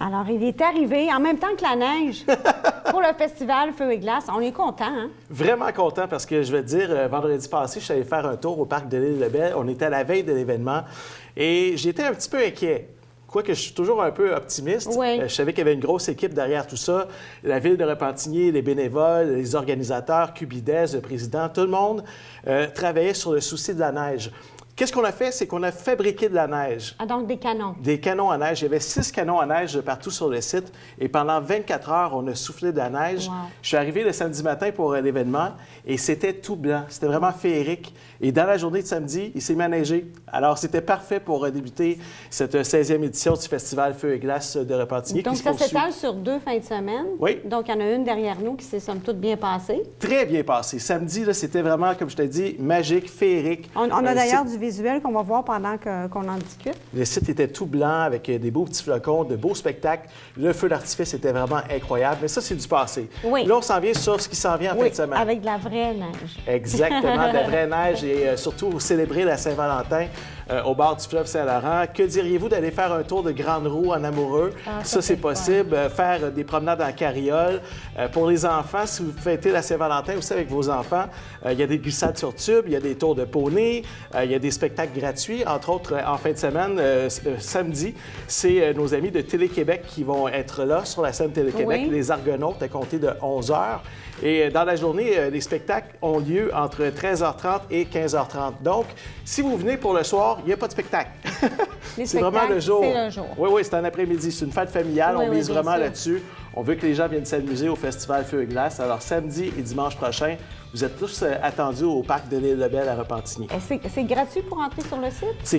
Alors, il est arrivé en même temps que la neige pour le festival Feu et Glace. On est content, hein? Vraiment content parce que je vais te dire, vendredi passé, je suis allé faire un tour au parc de l'Île-de-Belle. On était à la veille de l'événement et j'étais un petit peu inquiet. Quoique je suis toujours un peu optimiste. Oui. Je savais qu'il y avait une grosse équipe derrière tout ça. La ville de Repentigny, les bénévoles, les organisateurs, Cubides, le président, tout le monde travaillait sur le souci de la neige. Qu'est-ce qu'on a fait? C'est qu'on a fabriqué de la neige. Ah, donc des canons. Des canons à neige. Il y avait 6 canons à neige partout sur le site. Et pendant 24 heures, on a soufflé de la neige. Wow. Je suis arrivé le samedi matin pour l'événement et c'était tout blanc. C'était vraiment féerique. Et dans la journée de samedi, il s'est mis à neiger. Alors, c'était parfait pour débuter cette 16e édition du Festival Feu et Glace de Repentigny. Donc, ça s'étale sur 2 fins de semaine. Oui. Donc, il y en a une derrière nous qui s'est somme toute bien passée. Très bien passé. Samedi, là, c'était vraiment, comme je t'ai dit, magique, féerique. On a d'ailleurs du visuel qu'on va voir pendant qu'on en discute. Le site était tout blanc avec des beaux petits flocons, de beaux spectacles. Le feu d'artifice était vraiment incroyable. Mais ça, c'est du passé. Oui. Là, on s'en vient sur ce qui s'en vient en fin de semaine. Avec de la vraie neige. Exactement, de la vraie neige et surtout célébrer la Saint-Valentin au bord du fleuve Saint-Laurent. Que diriez-vous d'aller faire un tour de grande roue en amoureux? Ça, c'est possible. Faire des promenades en carriole. Pour les enfants, si vous fêtez la Saint-Valentin aussi avec vos enfants, il y a des glissades sur tube, il y a des tours de poney, il y a des spectacles gratuits. Entre autres, en fin de semaine, samedi, c'est nos amis de Télé-Québec qui vont être là sur la scène Télé-Québec, Oui. les Argonautes, à compter de 11 h. Et dans la journée, les spectacles ont lieu entre 13h30 et 15h30. Donc, si vous venez pour le soir, il n'y a pas de spectacle. C'est vraiment le jour. C'est le jour. Oui, oui, c'est un après-midi. C'est une fête familiale. Oui, on oui, mise bien vraiment sûr. là-dessus. On veut que les gens viennent s'amuser au Festival Feu et Glace. Alors, samedi et dimanche prochain, vous êtes tous attendus au parc de l'Île-de-Belle à Repentigny. C'est gratuit pour entrer sur le site? C'est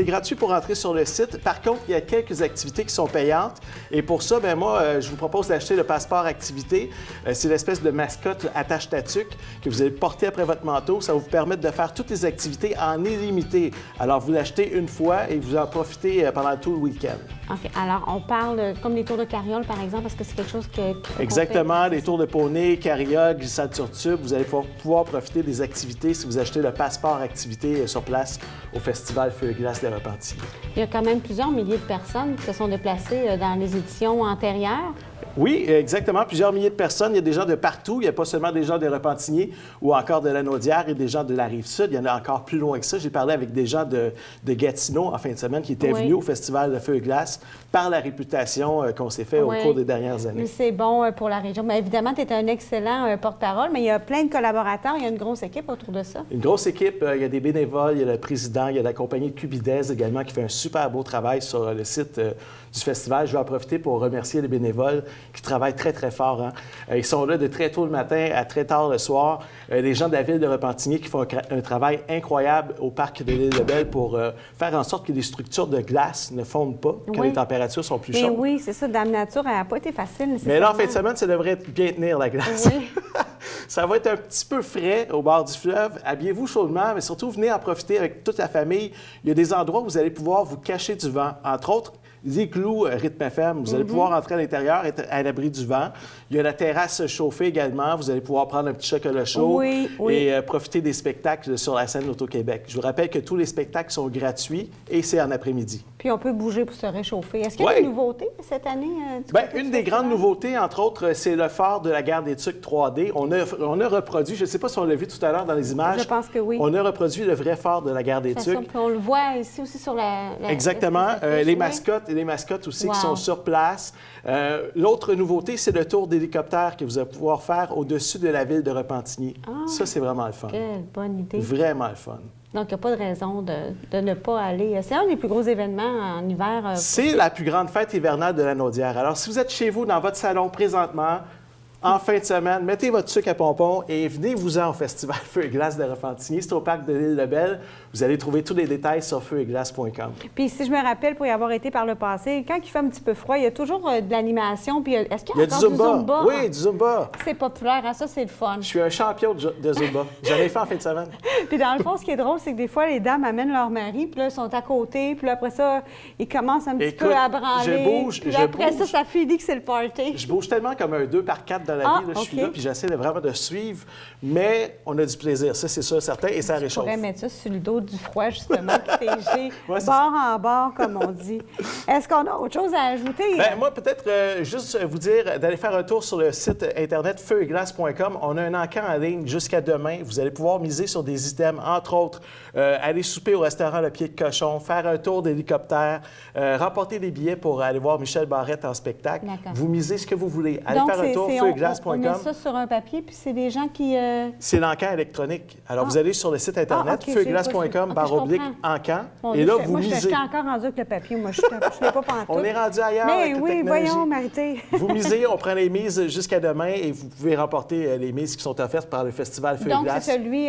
gratuit pour entrer sur le site. Par contre, il y a quelques activités qui sont payantes. Et pour ça, bien moi, je vous propose d'acheter le passeport activité. C'est l'espèce de mascotte attache-tatuc que vous allez porter après votre manteau. Ça va vous permettre de faire toutes les activités en illimité. Alors, vous l'achetez une fois et vous en profitez pendant tout le week-end. OK. Alors, on parle comme les tours de carriole, par exemple, parce que c'est quelque chose que... Exactement. Les tours de poney, carriole, glissade sur tube. Vous allez pouvoir profiter des activités si vous achetez le passeport activité sur place au Festival Feu et Glace de Repentigny. Il y a quand même plusieurs milliers de personnes qui se sont déplacées dans les éditions antérieures. Oui, exactement. Plusieurs milliers de personnes. Il y a des gens de partout. Il n'y a pas seulement des gens de Repentigny ou encore de Lanaudière et des gens de la Rive-Sud. Il y en a encore plus loin que ça. J'ai parlé avec des gens de Gatineau en fin de semaine qui étaient venus au Festival de Feu et Glace par la réputation qu'on s'est fait au cours des dernières années. Mais c'est bon pour la région. Mais évidemment, tu es un excellent porte-parole, mais il y a plein de collaborateurs. Il y a une grosse équipe autour de ça. Une grosse équipe. Il y a des bénévoles, il y a le président, il y a la compagnie de Cubides également qui fait un super beau travail sur le site du festival. Je vais en profiter pour remercier les bénévoles qui travaillent très, très fort. Hein. Ils sont là de très tôt le matin à très tard le soir. Les gens de la ville de Repentigny qui font un travail incroyable au parc de l'Île-de-Belle pour faire en sorte que les structures de glace ne fondent pas quand les températures sont plus chaudes. Oui, c'est ça. Dame Nature, elle n'a pas été facile. Mais là, en fin de semaine, ça devrait bien tenir la glace. Oui. Ça va être un petit peu frais au bord du fleuve. Habillez-vous chaudement, mais surtout, venez en profiter avec toute la famille. Il y a des endroits où vous allez pouvoir vous cacher du vent. Entre autres, l'igloo Rythme FM. Vous allez pouvoir entrer à l'intérieur, être à l'abri du vent. Il y a la terrasse chauffée également. Vous allez pouvoir prendre un petit chocolat chaud et profiter des spectacles sur la scène Auto-Québec. Je vous rappelle que tous les spectacles sont gratuits et c'est en après-midi. Puis on peut bouger pour se réchauffer. Est-ce qu'il y a des nouveautés cette année? Une des grandes nouveautés, entre autres, c'est le phare de la gare des Tucs 3D. On a reproduit, je ne sais pas si on l'a vu tout à l'heure dans les images. Je pense que oui. On a reproduit le vrai phare de la gare des Tucs. Puis on le voit ici aussi sur la Exactement. Les mascottes aussi qui sont sur place. L'autre nouveauté, c'est le tour d'hélicoptère que vous allez pouvoir faire au-dessus de la ville de Repentigny. Ça, c'est vraiment le fun. Quelle bonne idée. Vraiment le fun. Donc, il n'y a pas de raison de ne pas aller. C'est un des plus gros événements en hiver. C'est la plus grande fête hivernale de Lanaudière. Alors, si vous êtes chez vous, dans votre salon présentement, en fin de semaine, mettez votre sucre à pompons et venez-vous-en au Festival Feu et Glace de Repentigny. C'est au parc de l'Île-de-Belle. Vous allez trouver tous les détails sur feuetglace.com. Puis si je me rappelle, pour y avoir été par le passé, quand il fait un petit peu froid, il y a toujours de l'animation. Puis est-ce qu'il y a encore du Zumba? Oui, du Zumba. C'est populaire, hein? Ça, c'est le fun. Je suis un champion de Zumba. J'en ai fait en fin de semaine. Puis dans le fond, ce qui est drôle, c'est que des fois, les dames amènent leur mari, puis là, ils sont à côté, puis là, après ça, ils commencent un petit peu à branler. Je bouge. Puis là, après ça, ça finit que c'est le party. Je bouge tellement comme un 2x4 dans dans la vie. Là, je suis là, puis j'essaie vraiment de suivre. Mais on a du plaisir, ça, c'est sûr, certain, et ça réchauffe. On pourrait mettre ça sur le dos du froid, justement, piégé, bord en bord, comme on dit. Est-ce qu'on a autre chose à ajouter? Bien, moi, peut-être juste vous dire d'aller faire un tour sur le site Internet feuetglace.com. On a un encan en ligne jusqu'à demain. Vous allez pouvoir miser sur des items, entre autres, aller souper au restaurant Le Pied de Cochon, faire un tour d'hélicoptère, remporter des billets pour aller voir Michel Barrette en spectacle. Vous misez ce que vous voulez. Allez faire un tour feuetglace.com. On met ça sur un papier, puis c'est des gens qui... C'est l'encan électronique. Alors, vous allez sur le site Internet feuetglace.com/encan. Et là, vous misez. Moi, je suis encore rendu avec le papier. Moi, je ne l'ai pas pantoute. On est rendu ailleurs avec la technologie. Voyons, Marité. Vous misez, on prend les mises jusqu'à demain et vous pouvez remporter les mises qui sont offertes par le Festival Feu et Glace. Donc, c'est celui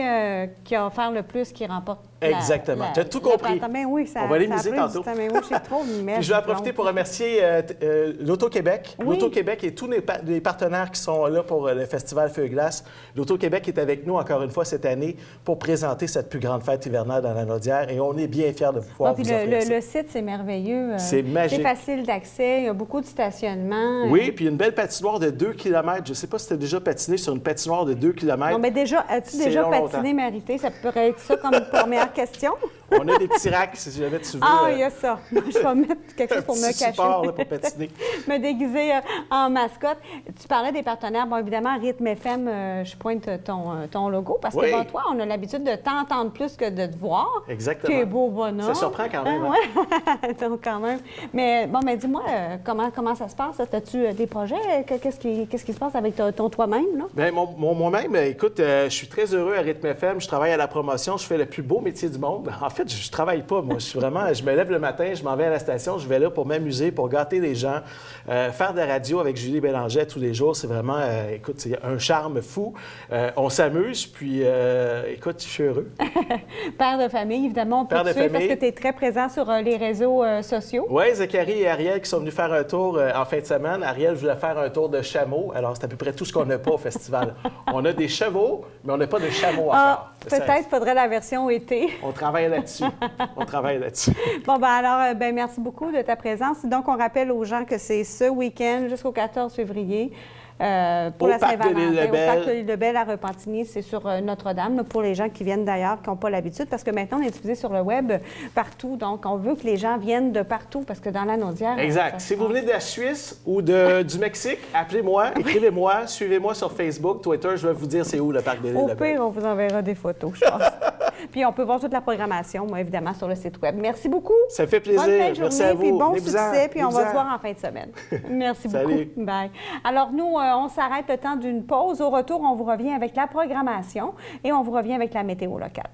qui a offert le plus qui remporte. Exactement. Tu as tout compris. Oui, ça, on va aller miser tantôt. Mais oui, j'ai trop de je vais en profiter pour remercier l'Auto-Québec. Oui. L'Auto-Québec et tous les partenaires qui sont là pour le Festival Feu et Glace. L'Auto-Québec est avec nous encore une fois cette année pour présenter cette plus grande fête hivernale dans la Naudière et on est bien fiers de pouvoir vous offrir ça. Le site, c'est merveilleux. C'est magique. C'est facile d'accès. Il y a beaucoup de stationnement. Oui, puis une belle patinoire de 2 km. Je ne sais pas si tu as déjà patiné sur une patinoire de 2 km. Non, mais déjà, as-tu déjà patiné, Marité? Ça pourrait être ça comme première question. On a des petits racks, si jamais tu veux. Ah, il y a ça. Je vais mettre quelque chose pour me cacher. Support, là, pour patiner. Me déguiser en mascotte. Tu parlais des partenaires. Bon, évidemment, Rythme FM, je pointe ton logo parce que, bon, toi, on a l'habitude de t'entendre plus que de te voir. Exactement. Tu es beau bonhomme. Ça surprend quand même. Oui, donc quand même. Mais bon, mais dis-moi, comment ça se passe? As-tu des projets? Qu'est-ce qui se passe avec ton toi-même, là? Bien, moi-même, écoute, je suis très heureux à Rythme FM. Je travaille à la promotion. Je fais le plus beau métier du monde. En fait, je travaille pas, moi. Je me lève le matin, je m'en vais à la station, je vais là pour m'amuser, pour gâter les gens. Faire de la radio avec Julie Bélanger tous les jours, c'est vraiment, écoute, c'est un charme fou. On s'amuse, puis, écoute, je suis heureux. Père de famille, évidemment, on peut te suivre parce que tu es très présent sur les réseaux sociaux. Oui, Zachary et Ariel qui sont venus faire un tour en fin de semaine. Ariel voulait faire un tour de chameau. Alors, c'est à peu près tout ce qu'on n'a pas au festival. On a des chevaux, mais on n'a pas de chameaux à faire. Peut-être faudrait la version été. On travaille là-dessus. Bon, ben alors, merci beaucoup de ta présence. Donc, on rappelle aux gens que c'est ce week-end jusqu'au 14 février. Pour la Saint-Valentin, au Parc de l'Île-de-Belle à Repentigny, c'est sur Notre-Dame, pour les gens qui viennent d'ailleurs, qui n'ont pas l'habitude, parce que maintenant, on est diffusé sur le web partout. Donc, on veut que les gens viennent de partout, parce que dans la Naudière... Exact. Si vous venez de la Suisse ou du Mexique, appelez-moi, écrivez-moi, suivez-moi sur Facebook, Twitter, je vais vous dire c'est où le Parc de l'Île-de-Belle. Au pire, on vous enverra des photos, je pense. Puis on peut voir toute la programmation, moi, évidemment, sur le site web. Merci beaucoup. Ça fait plaisir. Bonne fin de journée, merci à vous. Puis bon succès, puis on va se voir en fin de semaine. Merci beaucoup. Salut. Bye. Alors, nous, on s'arrête le temps d'une pause. Au retour, on vous revient avec la programmation et on vous revient avec la météo locale.